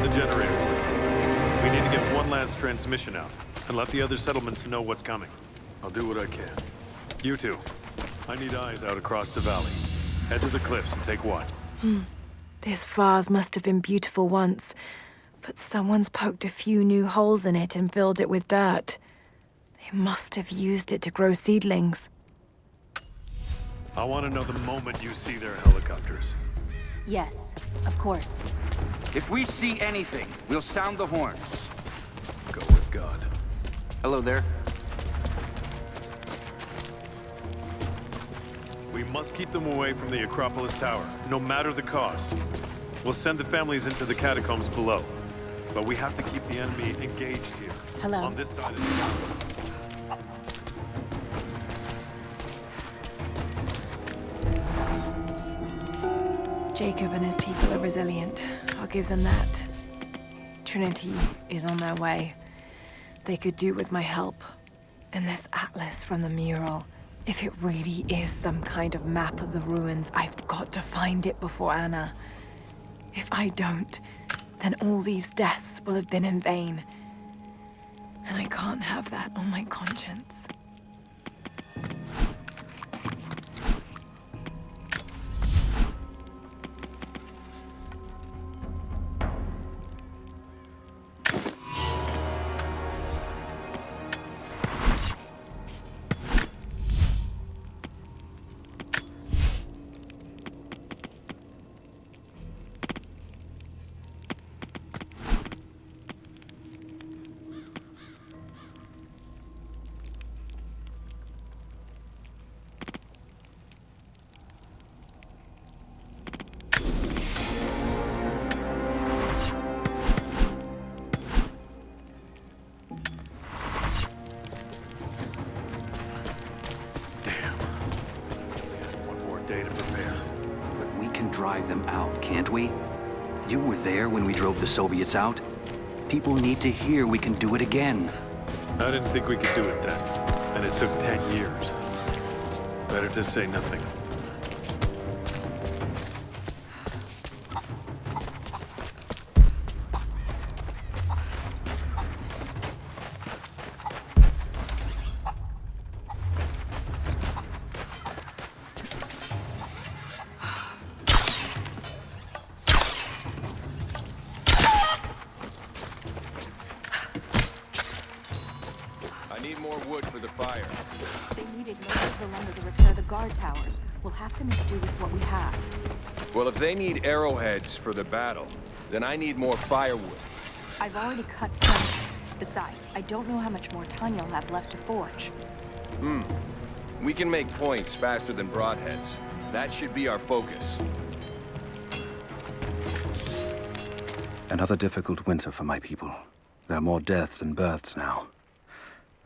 the generator working. We need to get one last transmission out, and let the other settlements know what's coming. I'll do what I can. You two, I need eyes out across the valley. Head to the cliffs and take watch. This vase must have been beautiful once, but someone's poked a few new holes in it and filled it with dirt. They must have used it to grow seedlings. I want to know the moment you see their helicopters. Yes, of course. If we see anything, we'll sound the horns. Go with God. Hello there. We must keep them away from the Acropolis Tower, no matter the cost. We'll send the families into the catacombs below. But we have to keep the enemy engaged here. Hello. On this side of the tower. Jacob and his people are resilient. I'll give them that. Trinity is on their way. They could do with my help. And this atlas from the mural. If it really is some kind of map of the ruins, I've got to find it before Anna. If I don't, then all these deaths will have been in vain. And I can't have that on my conscience. Drive them out, can't we? You were there when we drove the Soviets out. People need to hear we can do it again. I didn't think we could do it then, and it took 10 years. Better to say nothing. Well, if they need arrowheads for the battle, then I need more firewood. I've already cut plenty. Besides, I don't know how much more time you'll have left to forge. We can make points faster than broadheads. That should be our focus. Another difficult winter for my people. There are more deaths than births now.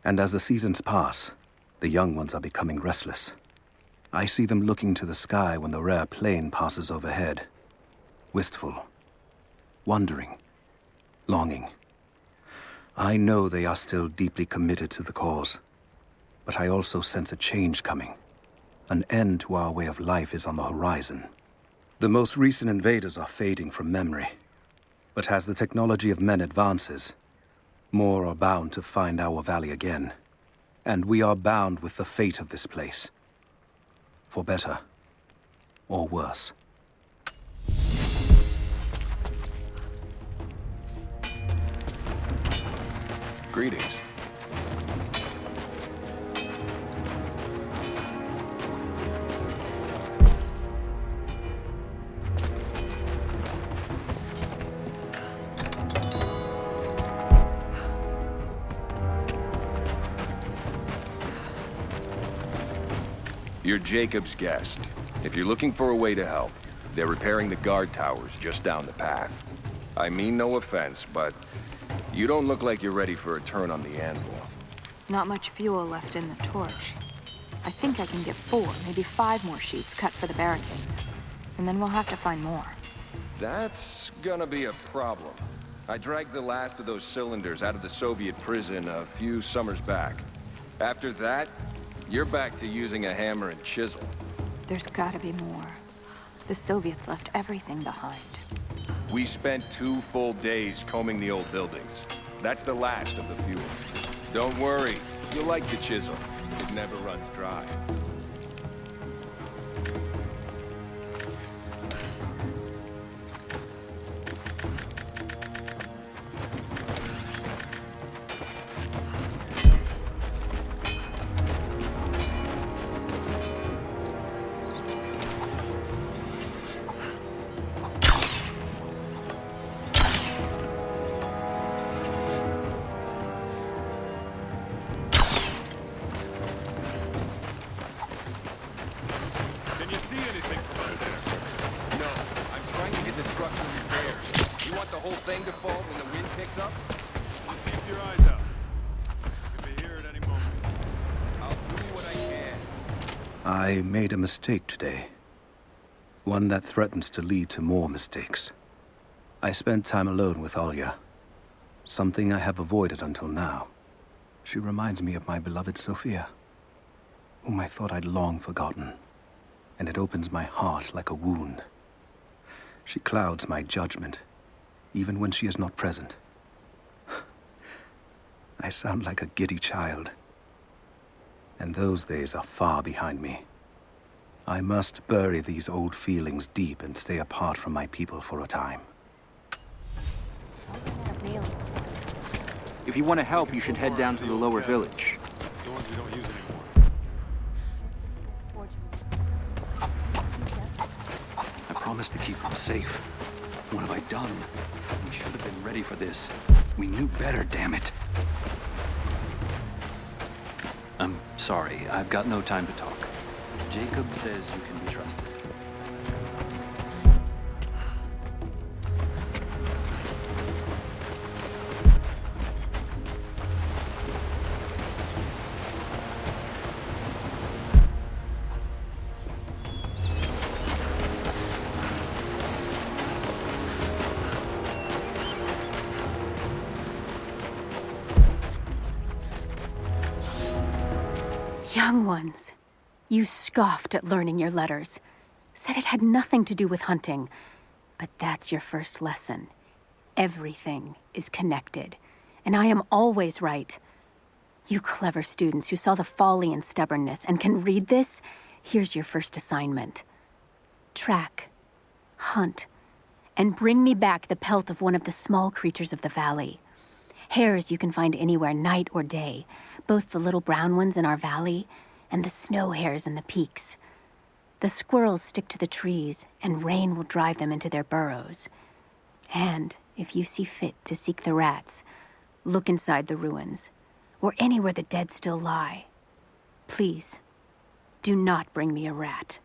And as the seasons pass, the young ones are becoming restless. I see them looking to the sky when the rare plane passes overhead. Wistful. Wondering. Longing. I know they are still deeply committed to the cause. But I also sense a change coming. An end to our way of life is on the horizon. The most recent invaders are fading from memory. But as the technology of men advances, more are bound to find our valley again. And we are bound with the fate of this place. For better, or worse. Greetings. You're Jacob's guest. If you're looking for a way to help, they're repairing the guard towers just down the path. I mean no offense, but you don't look like you're ready for a turn on the anvil. Not much fuel left in the torch. I think I can get 4, maybe 5 more sheets cut for the barricades. And then we'll have to find more. That's gonna be a problem. I dragged the last of those cylinders out of the Soviet prison a few summers back. After that, you're back to using a hammer and chisel. There's gotta be more. The Soviets left everything behind. We spent 2 full days combing the old buildings. That's the last of the fuel. Don't worry, you'll like the chisel. It never runs dry. Can you see anything from under there? No, I'm trying to get the structure repaired. You want the whole thing to fall when the wind picks up? Just keep your eyes out. You could be here at any moment. I'll do what I can. I made a mistake today. One that threatens to lead to more mistakes. I spent time alone with Olya. Something I have avoided until now. She reminds me of my beloved Sophia, whom I thought I'd long forgotten. And it opens my heart like a wound. She clouds my judgment, even when she is not present. I sound like a giddy child. And those days are far behind me. I must bury these old feelings deep and stay apart from my people for a time. If you want to help, you should head down to the lower village. The ones we don't use anymore. I promised to keep them safe. What have I done? We should have been ready for this. We knew better, damn it. I'm sorry, I've got no time to talk. Jacob says you can be trusted. Young ones, you scoffed at learning your letters. Said it had nothing to do with hunting. But that's your first lesson. Everything is connected. And I am always right. You clever students who saw the folly and stubbornness and can read this, here's your first assignment. Track, hunt, and bring me back the pelt of one of the small creatures of the valley. Hares you can find anywhere, night or day. Both the little brown ones in our valley and the snow hares in the peaks. The squirrels stick to the trees, and rain will drive them into their burrows. And if you see fit to seek the rats, look inside the ruins, or anywhere the dead still lie. Please, do not bring me a rat.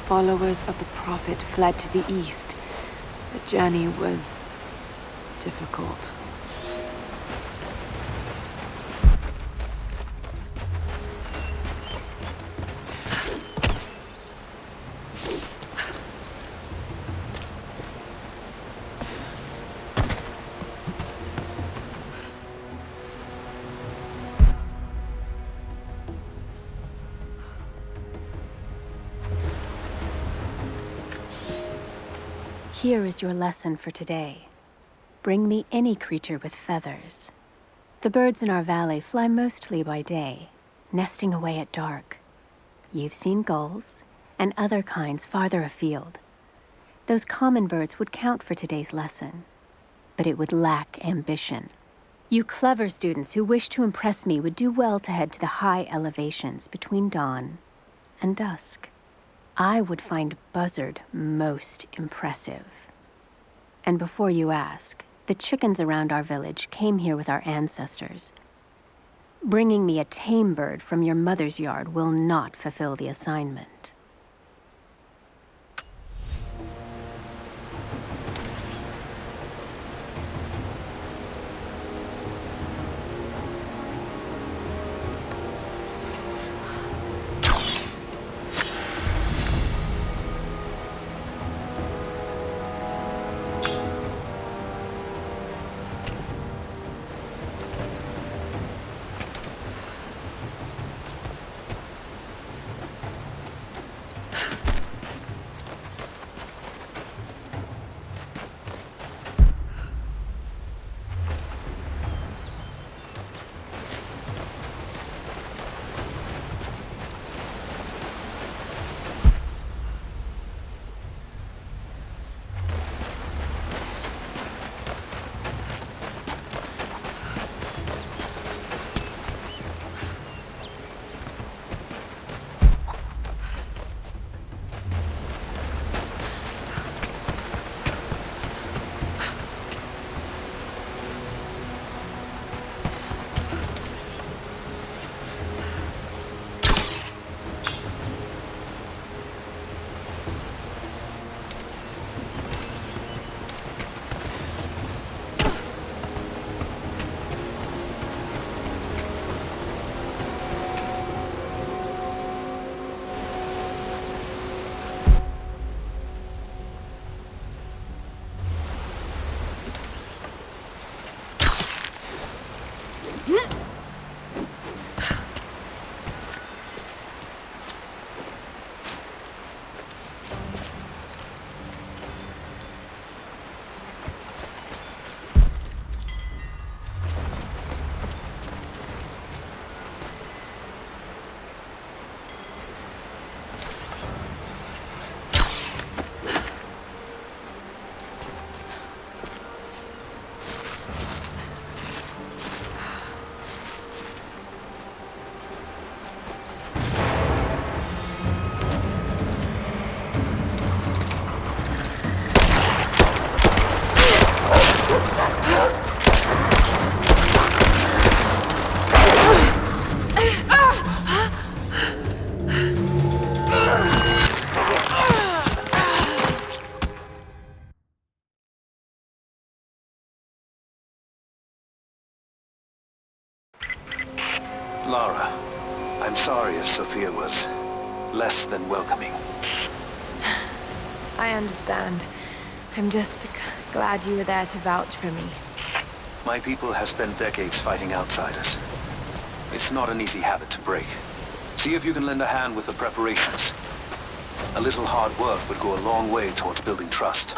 followers of the Prophet fled to the east. The journey was difficult. Here is your lesson for today. Bring me any creature with feathers. The birds in our valley fly mostly by day, nesting away at dark. You've seen gulls and other kinds farther afield. Those common birds would count for today's lesson, but it would lack ambition. You clever students who wish to impress me would do well to head to the high elevations between dawn and dusk. I would find Buzzard most impressive. And before you ask, the chickens around our village came here with our ancestors. Bringing me a tame bird from your mother's yard will not fulfill the assignment. Lara, I'm sorry if Sophia was less than welcoming. I understand. I'm just glad you were there to vouch for me. My people have spent decades fighting outsiders. It's not an easy habit to break. See if you can lend a hand with the preparations. A little hard work would go a long way towards building trust.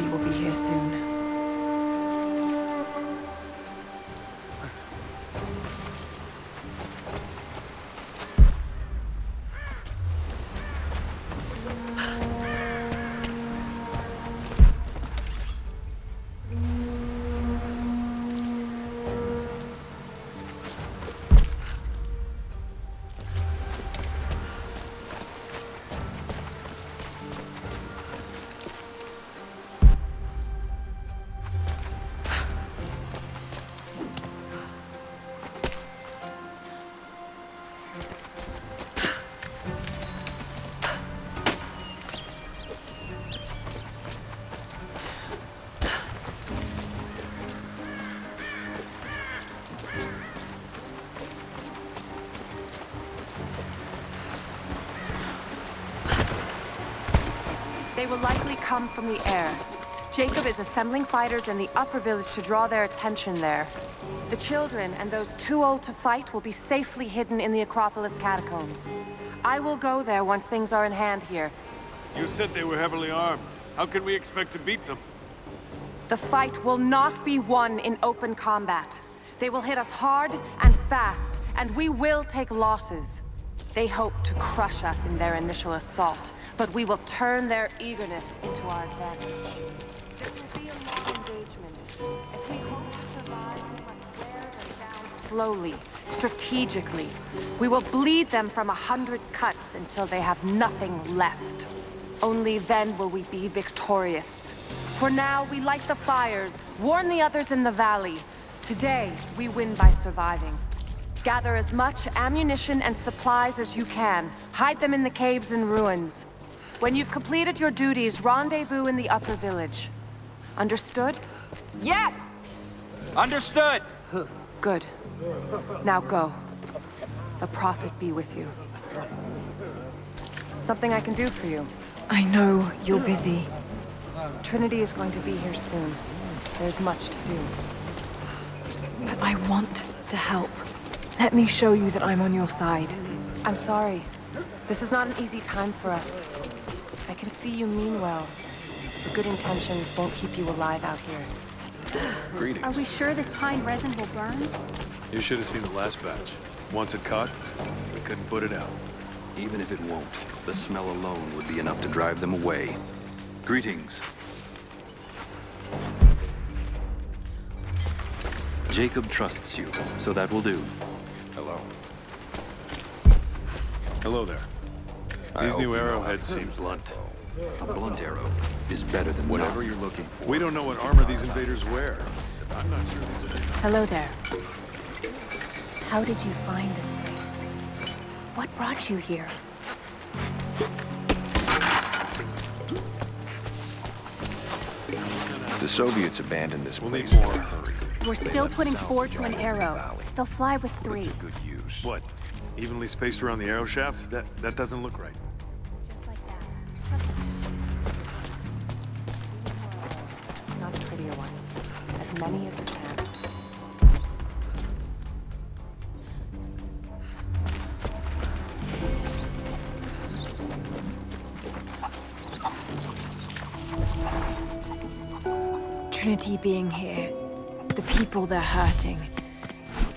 Trinity will be here soon. They will likely come from the air. Jacob is assembling fighters in the upper village to draw their attention there. The children and those too old to fight will be safely hidden in the Acropolis catacombs. I will go there once things are in hand here. You said they were heavily armed. How can we expect to beat them? The fight will not be won in open combat. They will hit us hard and fast, and we will take losses. They hope to crush us in their initial assault, but we will turn their eagerness into our advantage. This will be a long engagement. If we hope to survive, we must wear them down slowly, strategically. We will bleed them from 100 cuts until they have nothing left. Only then will we be victorious. For now, we light the fires, warn the others in the valley. Today, we win by surviving. Gather as much ammunition and supplies as you can. Hide them in the caves and ruins. When you've completed your duties, rendezvous in the upper village. Understood? Yes! Understood! Good. Now go. The Prophet be with you. Something I can do for you. I know you're busy. Trinity is going to be here soon. There's much to do. But I want to help. Let me show you that I'm on your side. I'm sorry. This is not an easy time for us. I can see you mean well. The good intentions won't keep you alive out here. Greetings. Are we sure this pine resin will burn? You should have seen the last batch. Once it caught, we couldn't put it out. Even if it won't, the smell alone would be enough to drive them away. Greetings. Jacob trusts you, so that will do. Hello. Hello there. These new arrowheads seem blunt. A blunt arrow is better than Whatever none. you're looking for. We don't know what armor these invaders wear. I'm not sure these are... Hello there. How did you find this place? What brought you here? The Soviets abandoned this We'll place need in more. a hurry. We're still putting 4 to an arrow. Valley. They'll fly with 3. To good use. What? Evenly spaced around the arrow shaft? That doesn't look right. Just like that. Not the prettier ones. As many as you can. Trinity being here, the people they're hurting,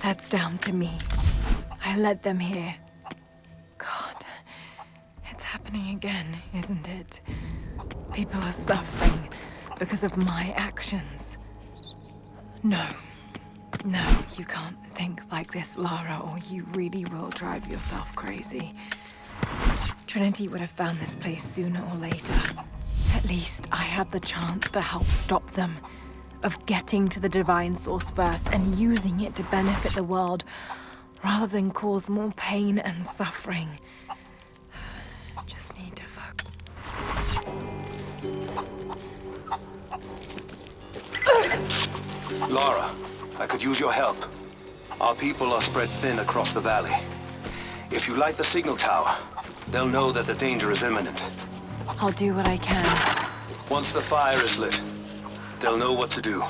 that's down to me. I led them here. God, it's happening again, isn't it? People are suffering because of my actions. No, you can't think like this, Lara, or you really will drive yourself crazy. Trinity would have found this place sooner or later. At least I have the chance to help stop them. Of getting to the divine source first and using it to benefit the world, rather than cause more pain and suffering. Just need to Lara, I could use your help. Our people are spread thin across the valley. If you light the signal tower, they'll know that the danger is imminent. I'll do what I can. Once the fire is lit, they'll know what to do.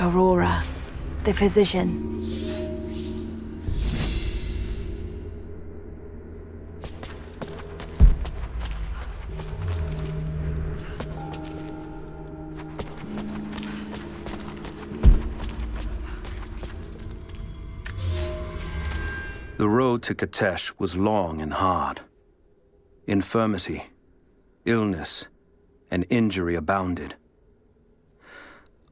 Aurora, the physician. The road to Kitezh was long and hard. Infirmity, illness, and injury abounded.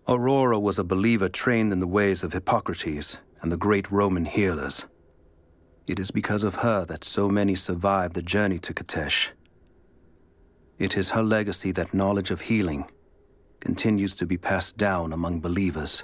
Aurora was a believer trained in the ways of Hippocrates and the great Roman healers. It is because of her that so many survived the journey to Kitezh. It is her legacy that knowledge of healing continues to be passed down among believers.